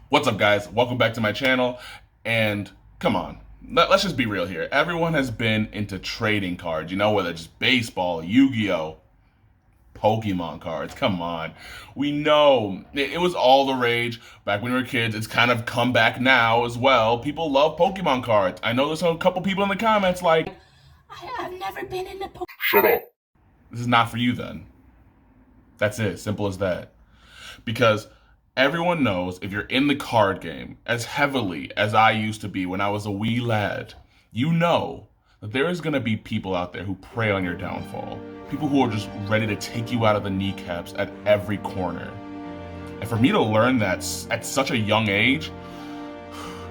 What's up, guys? Welcome back to my channel. And come on, let's just be real here. Everyone has been into trading cards, whether it's baseball, Yu-Gi-Oh, Pokemon cards. Come on. We know it was all the rage back when we were kids. It's kind of come back now as well. People love Pokemon cards. I know there's a couple people in the comments like, I've never been into Pokemon. Shut up. This is not for you then. That's it. Simple as that. Because everyone knows if you're in the card game as heavily as I used to be when I was a wee lad, you know that there is going to be people out there who prey on your downfall. People who are just ready to take you out of the kneecaps at every corner. And for me to learn that at such a young age,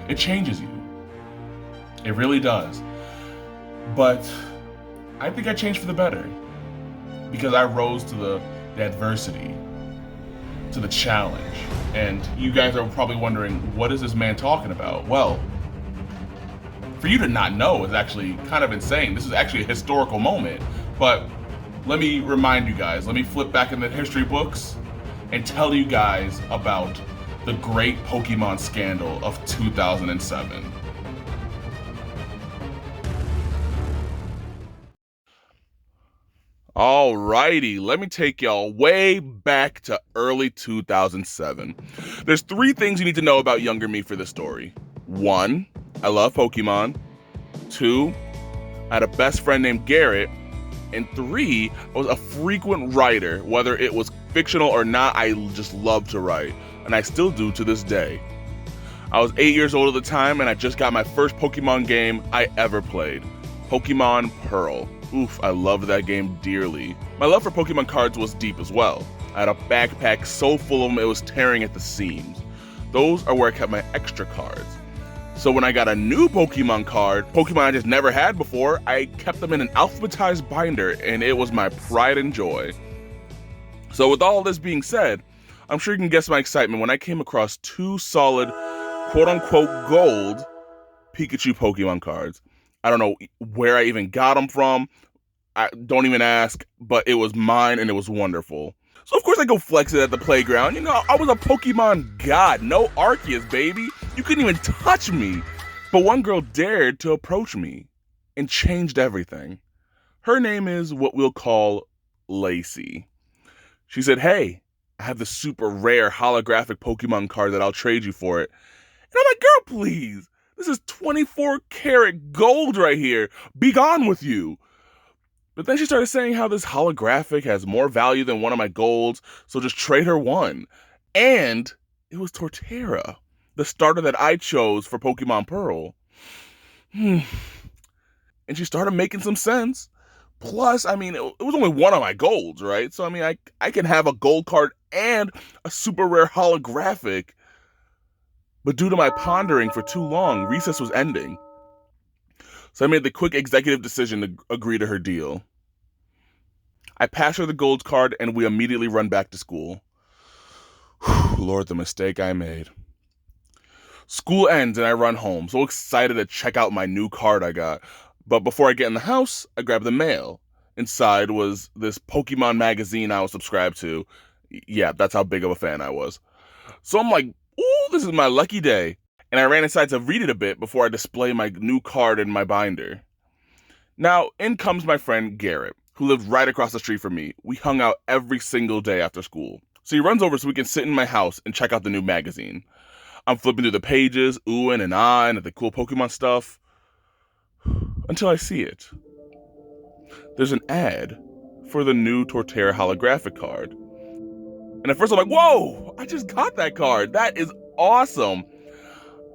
it changes you. It really does. But I think I changed for the better. Because I rose to the adversity, to the challenge. And you guys are probably wondering, what is this man talking about? Well, for you to not know is actually kind of insane. This is actually a historical moment. But let me remind you guys, let me flip back in the history books and tell you guys about the great Pokemon scandal of 2007. Alrighty, let me take y'all way back to early 2007. There's three things you need to know about younger me for this story. 1, I love Pokemon. 2, I had a best friend named Garrett. And 3, I was a frequent writer. Whether it was fictional or not, I just loved to write. And I still do to this day. I was 8 years old at the time, and I just got my first Pokemon game I ever played. Pokemon Pearl. Oof, I loved that game dearly. My love for Pokemon cards was deep as well. I had a backpack so full of them it was tearing at the seams. Those are where I kept my extra cards. So when I got a new Pokemon card, Pokemon I just never had before, I kept them in an alphabetized binder, and it was my pride and joy. So with all this being said, I'm sure you can guess my excitement when I came across 2 solid, quote-unquote gold Pikachu Pokemon cards. I don't know where I even got them from. I don't even ask, but it was mine and it was wonderful. So of course I go flex it at the playground. I was a Pokemon god. No Arceus, baby. You couldn't even touch me. But one girl dared to approach me and changed everything. Her name is what we'll call Lacey. She said, hey, I have the super rare holographic Pokemon card that I'll trade you for it. And I'm like, girl, please. This is 24 karat gold right here. Be gone with you. But then she started saying how this holographic has more value than one of my golds, so just trade her one. And it was Torterra, the starter that I chose for Pokemon Pearl. And she started making some sense. Plus, it was only one of my golds, right? So, I can have a gold card and a super rare holographic. But due to my pondering for too long, recess was ending. So I made the quick executive decision to agree to her deal. I pass her the gold card and we immediately run back to school. Lord, the mistake I made. School ends and I run home, so excited to check out my new card I got. But before I get in the house, I grab the mail. Inside was this Pokemon magazine I was subscribed to. Yeah, that's how big of a fan I was. So I'm like, ooh, this is my lucky day. And I ran inside to read it a bit before I display my new card in my binder. Now, in comes my friend Garrett, who lived right across the street from me. We hung out every single day after school. So he runs over so we can sit in my house and check out the new magazine. I'm flipping through the pages, oohing and ahhing at the cool Pokemon stuff. Until I see it. There's an ad for the new Torterra holographic card. And at first I'm like, whoa, I just got that card. That is awesome.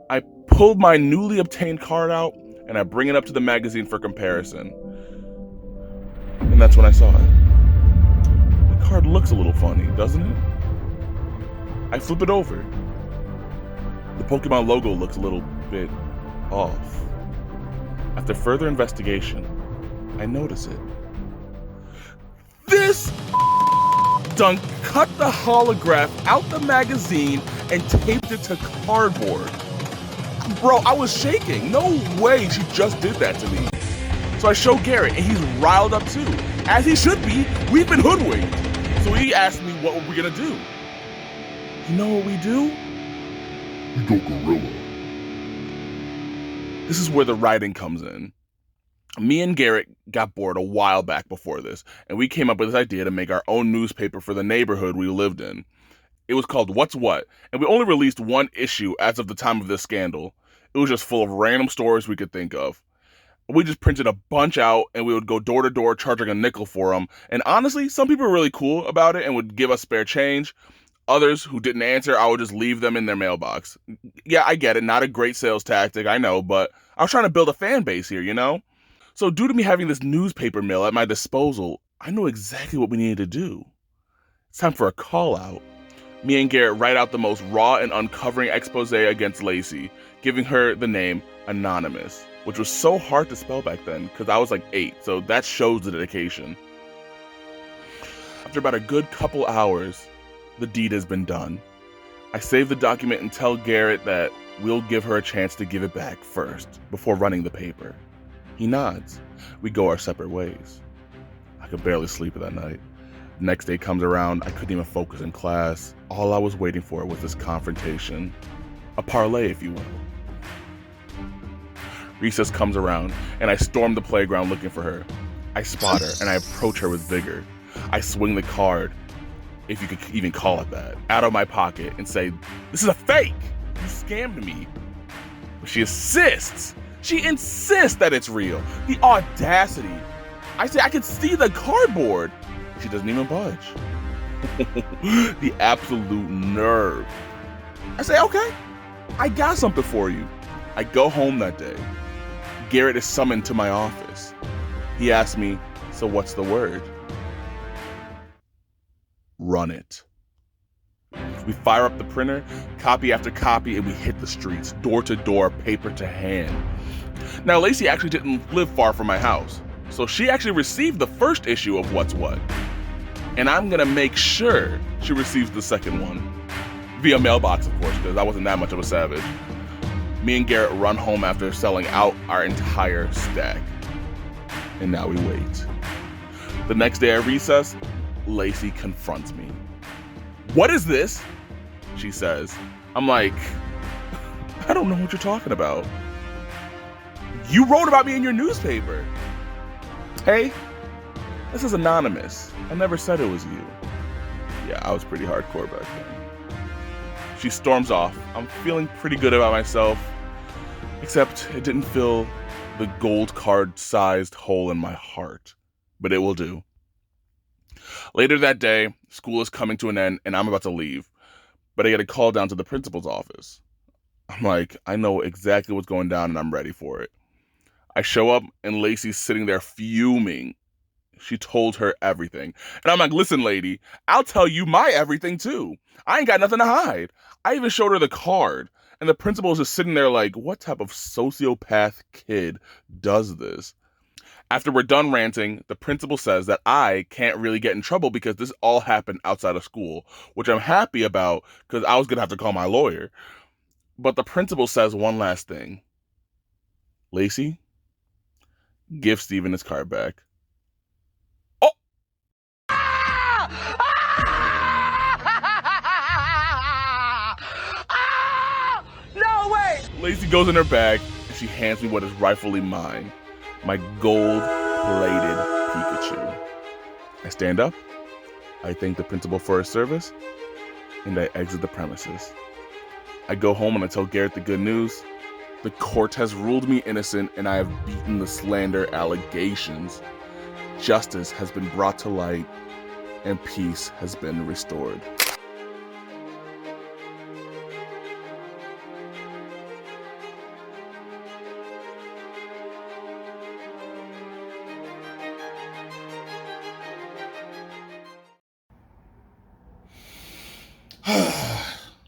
I pulled my newly obtained card out and I bring it up to the magazine for comparison. And that's when I saw it. The card looks a little funny, doesn't it? I flip it over. The Pokemon logo looks a little bit off. After further investigation, I notice it. This done cut the holograph out the magazine and taped it to cardboard. Bro, I was shaking. No way she just did that to me. So I show Garrett and he's riled up too. As he should be. We've been hoodwinked. So he asked me what were we gonna do. You know what we do? We go gorilla. This is where the writing comes in. Me and Garrett got bored a while back before this, and we came up with this idea to make our own newspaper for the neighborhood we lived in. It was called What's What, and we only released one issue as of the time of this scandal. It was just full of random stories we could think of. We just printed a bunch out, and we would go door to door charging a nickel for them. And honestly, some people were really cool about it and would give us spare change. Others who didn't answer, I would just leave them in their mailbox. Yeah, I get it. Not a great sales tactic, I know, but I was trying to build a fan base here, you know? So due to me having this newspaper mill at my disposal, I knew exactly what we needed to do. It's time for a call out. Me and Garrett write out the most raw and uncovering expose against Lacey, giving her the name Anonymous, which was so hard to spell back then because I was like 8, so that shows the dedication. After about a good couple hours, the deed has been done. I save the document and tell Garrett that we'll give her a chance to give it back first before running the paper. He nods. We go our separate ways. I could barely sleep that night. Next day comes around, I couldn't even focus in class. All I was waiting for was this confrontation. A parlay, if you will. Recess comes around, and I storm the playground looking for her. I spot her, and I approach her with vigor. I swing the card, if you could even call it that, out of my pocket and say, "This is a fake! You scammed me." But she insists. She insists that it's real. The audacity. I say, "I can see the cardboard." She doesn't even budge. The absolute nerve. I say, "Okay, I got something for you." I go home that day. Garrett is summoned to my office. He asks me, "So what's the word?" Run it. We fire up the printer, copy after copy, and we hit the streets, door to door, paper to hand. Now, Lacey actually didn't live far from my house, so she actually received the first issue of What's What. And I'm gonna make sure she receives the second one. Via mailbox, of course, because I wasn't that much of a savage. Me and Garrett run home after selling out our entire stack. And now we wait. The next day at recess, Lacey confronts me. "What is this?" she says. I'm like, "I don't know what you're talking about." "You wrote about me in your newspaper." "Hey, this is anonymous. I never said it was you." Yeah, I was pretty hardcore back then. She storms off. I'm feeling pretty good about myself, except it didn't fill the gold card-sized hole in my heart, but it will do. Later that day, school is coming to an end and I'm about to leave, but I get a call down to the principal's office. I'm like, I know exactly what's going down and I'm ready for it. I show up and Lacey's sitting there fuming. She told her everything. And I'm like, "Listen, lady, I'll tell you my everything too. I ain't got nothing to hide." I even showed her the card. And the principal is just sitting there like, what type of sociopath kid does this? After we're done ranting, the principal says that I can't really get in trouble because this all happened outside of school, which I'm happy about because I was going to have to call my lawyer. But the principal says one last thing. "Lacey, give Steven his card back." Oh! No way! Lacey goes in her bag and she hands me what is rightfully mine. My gold-plated Pikachu. I stand up, I thank the principal for his service, and I exit the premises. I go home and I tell Garrett the good news. The court has ruled me innocent and I have beaten the slander allegations. Justice has been brought to light and peace has been restored.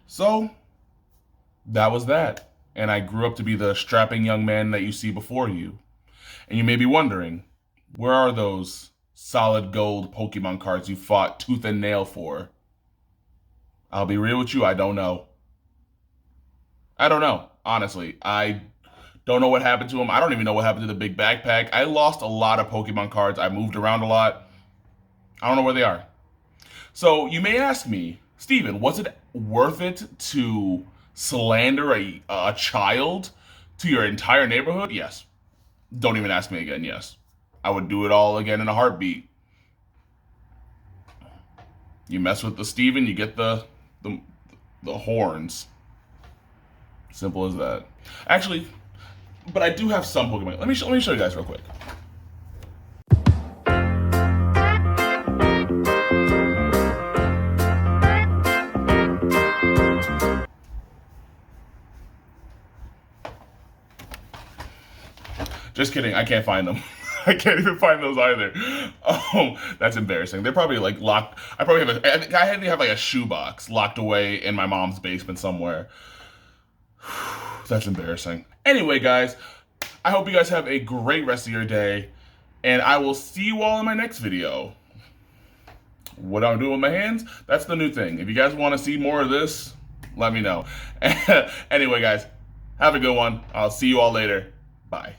So, that was that. And I grew up to be the strapping young man that you see before you. And you may be wondering, where are those solid gold Pokemon cards you fought tooth and nail for? I'll be real with you, I don't know. I don't know, honestly. I don't know what happened to them. I don't even know what happened to the big backpack. I lost a lot of Pokemon cards. I moved around a lot. I don't know where they are. So you may ask me, Steven, was it worth it to slander a child to your entire neighborhood, yes. Don't even ask me again, yes. I would do it all again in a heartbeat. You mess with the Steven, you get the horns. Simple as that. Actually, but I do have some Pokemon. Let me show you guys real quick. Just kidding, I can't find them. I can't even find those either. That's embarrassing. They're probably like locked. I probably have I had to have like a shoebox locked away in my mom's basement somewhere. That's embarrassing. Anyway, guys, I hope you guys have a great rest of your day, and I will see you all in my next video. What I'm doing with my hands, that's the new thing. If you guys want to see more of this, let me know. Anyway, guys, have a good one. I'll see you all later. Bye.